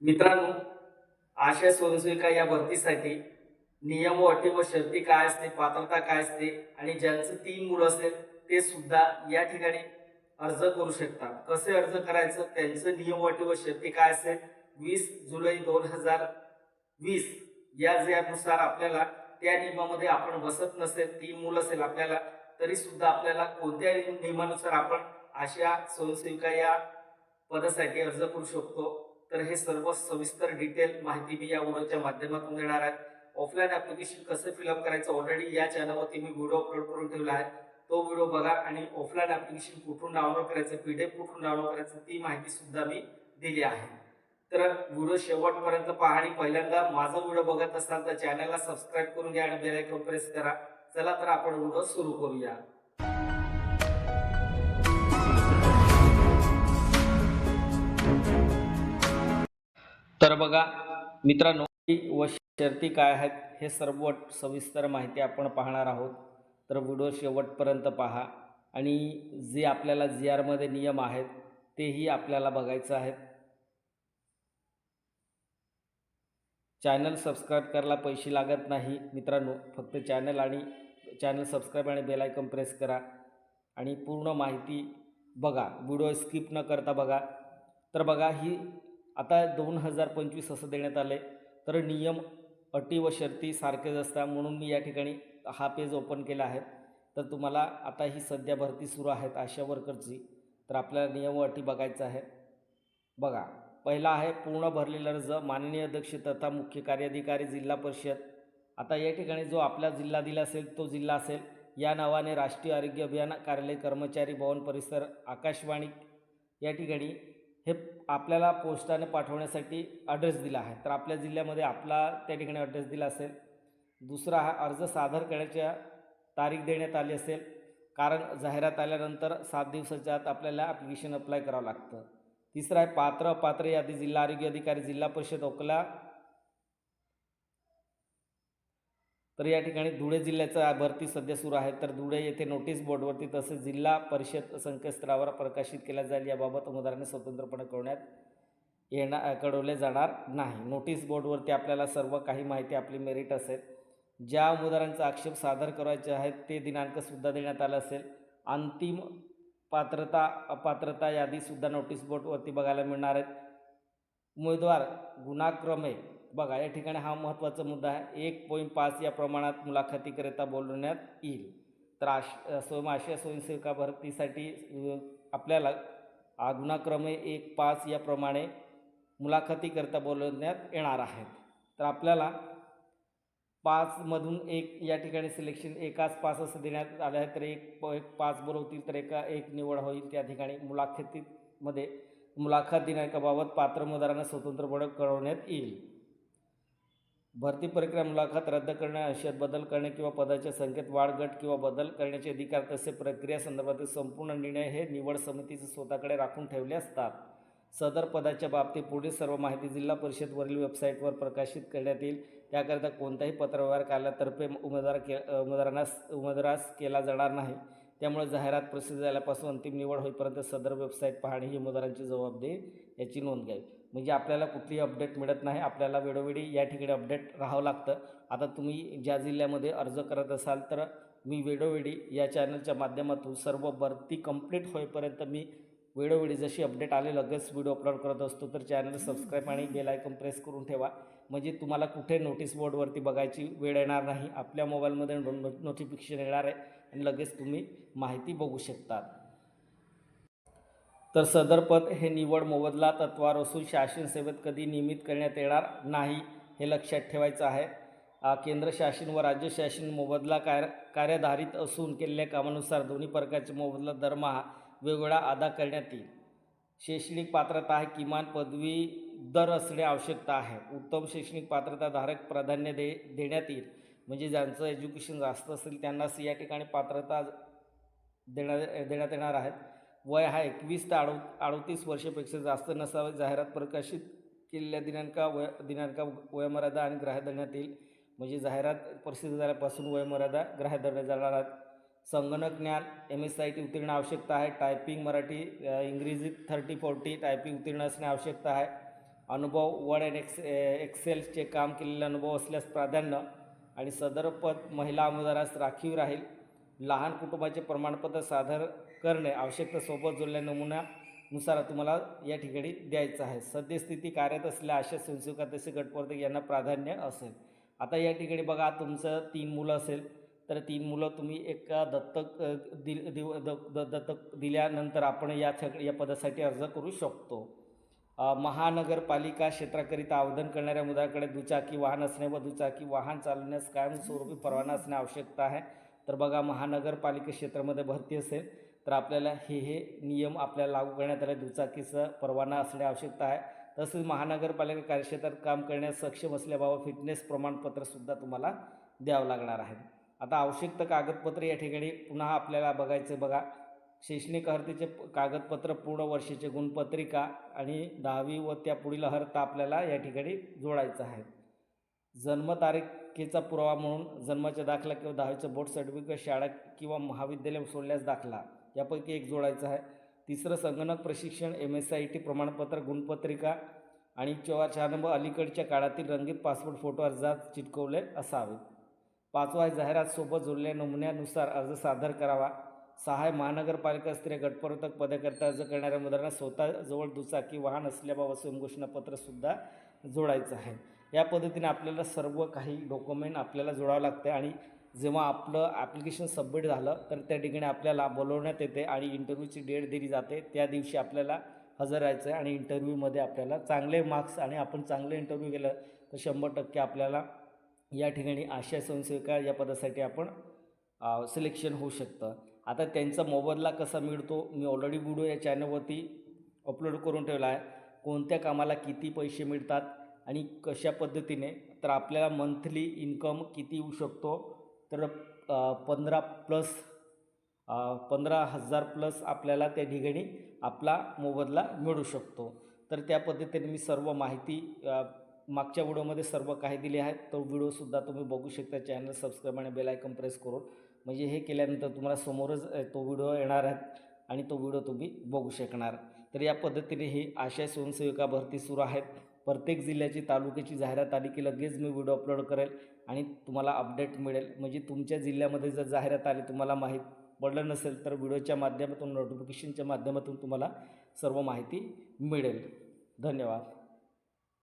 मित्रांनो, आशा स्वयंसेविका या भरतीसाठी नियम व अटी व शर्ती काय असते, पात्रता काय असते आणि ज्यांचं 3 मुलं असेल ते सुद्धा या ठिकाणी अर्ज करू शकतात. कसे अर्ज करायचं, त्यांचं नियम व अटी व शर्ती काय असेल, 20 जुलै 2020 या ज्यानुसार आपल्याला त्या नियमामध्ये आपण बसत नसेल, 3 मुलं असेल आपल्याला, तरी सुद्धा आपल्याला कोणत्याही नियमानुसार आपण आशा स्वयंसेविका या पदासाठी अर्ज करू शकतो. तर हे सर्व सविस्तर डिटेल माहिती मी या व्हिडिओच्या माध्यमातून देणार आहे. ऑफलाईन ॲप्लिकेशन कसं फिलअप करायचं ऑलरेडी या चॅनलवरती मी व्हिडिओ अपलोड करून ठेवला आहे. तो व्हिडिओ बघा आणि ऑफलाईन ॲप्लिकेशन कुठून डाउनलोड करायचं, PDF कुठून डाउनलोड करायचं ती माहिती सुद्धा मी दिली आहे. तर व्हिडिओ शेवटपर्यंत पहा आणि पहिल्यांदा माझा व्हिडिओ बघत असाल तर चॅनलला सबस्क्राईब करून घ्या आणि बेल आयकॉन प्रेस करा. चला तर आपण व्हिडिओ सुरू करूया. तर बघा मित्रांनो, व शर्ती काय आहेत हे सर्व सविस्तर माहिती आपण पाहणार आहोत. तर व्हिडिओ शेवटपर्यंत पहा आणि जे आपल्याला GR मध्ये नियम आहेत तेही आपल्याला बघायचं आहेत. चॅनल सबस्क्राईब करायला पैसे लागत नाही मित्रांनो, फक्त चॅनल सबस्क्राईब आणि बेल आयकॉन प्रेस करा आणि पूर्ण माहिती बघा, व्हिडिओ स्किप न करता बघा. तर बघा, ही आता 2025 असं देण्यात आले, तर नियम अटी व शर्ती सारखेच असतात म्हणून मी या ठिकाणी हा पेज ओपन केला आहे. तर तुम्हाला आता ही सध्या भरती सुरू आहेत आशा वर्करची, तर आपल्याला नियम व अटी बघायचं आहे. बघा, पहिला आहे पूर्ण भरलेला अर्ज, माननीय अध्यक्ष तथा मुख्य कार्याधिकारी जिल्हा परिषद. आता या ठिकाणी जो आपला जिल्हा दिला असेल तो जिल्हा असेल, या नावाने राष्ट्रीय आरोग्य अभियान कार्यालय, कर्मचारी भवन परिसर, आकाशवाणी या ठिकाणी हे आपल्याला पोस्टाने पाठवण्यासाठी ॲड्रेस दिला आहे. तर आपल्या जिल्ह्यामध्ये आपला त्या ठिकाणी ॲड्रेस दिला असेल. दुसरा हा अर्ज सादर करण्याच्या तारीख देण्यात आली असेल, कारण जाहिरात आल्यानंतर 7 दिवसाच्या आत आपल्याला ॲप्लिकेशन अप्लाय करावं लागतं. तिसरा आहे पात्र अपात्र यादी, जिल्हा आरोग्य अधिकारी जिल्हा परिषद अकोला. तर या ठिकाणी धुळे जिल्ह्याचा भरती सध्या सुरू आहे. तर धुळे येथे नोटीस बोर्डवरती तसेच जिल्हा परिषद संकेतस्थळावर प्रकाशित केल्या जाईल. याबाबत उमेदवारांनी स्वतंत्रपणे कळवले जाणार नाही. नोटीस बोर्डवरती आपल्याला सर्व काही माहिती आपली मेरिट असेल. ज्या उमेदवारांचा आक्षेप सादर करायचे आहेत ते दिनांकसुद्धा देण्यात आला असेल. अंतिम पात्रता अपात्रता यादीसुद्धा नोटीस बोर्डवरती बघायला मिळणार आहेत. उमेदवार गुणाक्रमे बघा, या ठिकाणी हा महत्त्वाचा मुद्दा आहे. 1.5 या प्रमाणात मुलाखतीकरिता बोलवण्यात येईल. तर आशा स्वयंसेविका भरतीसाठी आपल्याला गुणाक्रमे 1.5 याप्रमाणे मुलाखतीकरिता बोलवण्यात येणार आहेत. तर आपल्याला 5मधून 1 या ठिकाणी सिलेक्शन, एकाच 5 असं देण्यात आलं आहे. तर एक 5 बोलवतील तर एक निवड होईल. त्या ठिकाणी मुलाखत दिनांकाबाबत पात्र उमेदवारांना स्वतंत्रपणे कळवण्यात येईल. भरती प्रक्रिया, मुलाखत रद्द करणे, अंशात बदल करणे किंवा पदाच्या संख्येत वाढ, घट किंवा बदल करण्याचे अधिकार तसे प्रक्रिया संदर्भातील संपूर्ण निर्णय हे निवड समितीचे स्वतःकडे राखून ठेवले असतात. सदर पदाच्या बाबतीत पुढील सर्व माहिती जिल्हा परिषदवरील वेबसाईटवर प्रकाशित करण्यात येईल. त्याकरिता कोणताही पत्रव्यवहार कार्यालयातर्फे उमेदवारास केला जाणार नाही. त्यामुळे जाहिरात प्रसिद्ध झाल्यापासून अंतिम निवड होईपर्यंत सदर वेबसाईट पाहणे ही उमेदवारांची जबाबदारी, याची नोंद घ्यावी. म्हणजे आपल्याला कुठलीही अपडेट मिळत नाही, आपल्याला वेळोवेळी या ठिकाणी अपडेट राहावं लागतं. आता तुम्ही ज्या जिल्ह्यामध्ये अर्ज करत असाल तर मी वेळोवेळी या चॅनलच्या माध्यमातून सर्व भरती कंप्लीट होईपर्यंत मी वेळोवेळी जशी अपडेट आले लगेच व्हिडिओ अपलोड करत असतो. तर चॅनल सबस्क्राईब आणि बेल आयकॉन प्रेस करून ठेवा, म्हणजे तुम्हाला कुठे नोटीस बोर्डवरती बघायची वेळ येणार नाही. आपल्या मोबाईलमध्ये नोटिफिकेशन येणार आहे आणि लगेच तुम्ही माहिती बघू शकता. तर सदर पद हे निवड मोबदला तत्वावर असून शासन सेवेत कधी नियमित करण्यात येणार नाही, हे लक्षात ठेवायचं आहे. केंद्र शासन व राज्य शासन मोबदला कार्यधारित असून केलेल्या कामानुसार दोन्ही प्रकारचे मोबदला दरमहा वेगवेगळा अदा करण्यात येईल. शैक्षणिक पात्रता आहे, किमान पदवीधर असणे आवश्यकता आहे. उत्तम शैक्षणिक पात्रताधारक प्राधान्य देण्यात येईल, म्हणजे ज्यांचं एज्युकेशन जास्त असेल त्यांनाच या ठिकाणी पात्रता देण्यात येणार आहेत. वय हा 21 ते 38 वर्षापेक्षा जास्त नसावे. जाहिरात प्रकाशित केलेल्या दिनांका वयोमर्यादा आणि ग्राह्य धरण्यात येईल, म्हणजे जाहिरात प्रसिद्ध झाल्यापासून वयोमर्यादा ग्राह्य धरल्या जाणार आहेत. संगणक ज्ञान, MSIT उत्तीर्ण आवश्यकता आहे. टायपिंग मराठी इंग्रजीत 30-40 टायपिंग उत्तीर्ण असणे आवश्यकता आहे. अनुभव वर्ड अँड एक्सेलचे काम केलेले अनुभव असल्यास प्राधान्य आणि सदर पद महिला उमेदवारास राखीव राहील. लहान कुटुंबाचे प्रमाणपत्र सादर करणे आवश्यकता सोबत जोडलेल्या नमुन्यानुसार तुम्हाला या ठिकाणी द्यायचं आहे. सद्यस्थिती कार्यरत असलेल्या आशा स्वयंसेविका तसे गटप्रवर्तक यांना प्राधान्य असेल. आता या ठिकाणी बघा, तुमचं 3 मुलं असेल तर 3 मुलं तुम्ही एका दत्तक दिल्यानंतर आपण या पदासाठी अर्ज करू शकतो. महानगरपालिका क्षेत्राकरिता आवेदन करणाऱ्या उमेदवाराकडे दुचाकी वाहन असणे व दुचाकी वाहन चालवण्यास कायमस्वरूपी परवाना असणे आवश्यकता आहे. तर बघा, महानगरपालिका क्षेत्रामध्ये भरती असेल तर आपल्याला हे नियम आपल्याला लागू करण्यात आले. दुचाकीचा परवाना असणे आवश्यकता आहे. तसेच महानगरपालिका कार्यक्षेत्रात काम करण्यास सक्षम असल्याबाबत फिटनेस प्रमाणपत्रसुद्धा तुम्हाला द्यावं लागणार आहे. आता आवश्यक कागदपत्र या ठिकाणी पुन्हा आपल्याला बघायचं. बघा, शैक्षणिक अर्हतेचे कागदपत्र, पूर्ण वर्षाची गुणपत्रिका आणि 10वी व त्या पुढील अर्हता आपल्याला या ठिकाणी जोडायचं आहे. जन्मतारखेचा पुरावा म्हणून जन्माचा दाखला किंवा 10वीचं बोर्ड सर्टिफिकेट, शाळा किंवा महाविद्यालय सोडल्यास दाखला यापैकी एक जोडायचं आहे. तिसरं, संगणक प्रशिक्षण, MSIT प्रमाणपत्र, गुणपत्रिका आणि 4 नंबर, अलीकडच्या काळातील रंगीत पासपोर्ट फोटो अर्जात चिटकवले असावेत. 5वा, जाहिरात सोबत जोडलेल्या नमुन्यानुसार अर्ज सादर करावा. 6, महानगरपालिका स्त्रिया गटप्रवर्तक पदाकरिता अर्ज करणाऱ्या उमेदवारांना स्वतःजवळ दुचाकी वाहन असल्याबाबत स्वयंघोषणापत्रसुद्धा जोडायचं आहे. या पद्धतीने आपल्याला सर्व काही डॉक्युमेंट आपल्याला जोडावं लागते आणि जेव्हा आपलं ॲप्लिकेशन सबमिट झालं तर त्या ठिकाणी आपल्याला बोलवण्यात येते आणि इंटरव्ह्यूची डेट दिली जाते. त्या दिवशी आपल्याला हजर राहायचं आहे आणि इंटरव्ह्यूमध्ये आपल्याला चांगले मार्क्स आणि आपण चांगलं इंटरव्ह्यू केलं तर 100% आपल्याला या ठिकाणी आशा स्वयंसेविका या पदासाठी आपण सिलेक्शन होऊ शकतं. आता त्यांचा मोबदला कसा मिळतो मी ऑलरेडी व्हिडिओ या चॅनलवरती अपलोड करून ठेवला आहे. कोणत्या कामाला किती पैसे मिळतात आणि कशा पद्धतीने, तर आपल्याला मंथली इन्कम किती येऊ शकतो, तर 15,000 प्लस आपल्याला त्या ठिकाणी आपला मोबदला मिळू शकतो. तर त्या पद्धतीने मी सर्व माहिती मागच्या व्हिडिओमध्ये सर्व काही दिले आहेत. तो व्हिडिओसुद्धा तुम्ही बघू शकता. चॅनल सबस्क्राईब आणि बेल आयकॉन प्रेस करून, म्हणजे हे केल्यानंतर तुम्हाला समोरच तो व्हिडिओ येणार आहे आणि तो व्हिडिओ तुम्ही बघू शकणार. तर या पद्धतीने ही आशा स्वयंसेविका भरती सुरू आहेत. प्रत्येक जिल्ह्याची, तालुक्याची जाहिरात आली की लगेच मी व्हिडिओ अपलोड करेल आणि तुम्हाला अपडेट मिळेल. म्हणजे तुमच्या जिल्ह्यामध्ये जर जाहिरात आली, तुम्हाला माहीत पडलं नसेल तर व्हिडिओच्या माध्यमातून, नोटिफिकेशनच्या माध्यमातून तुम्हाला सर्व माहिती मिळेल. धन्यवाद.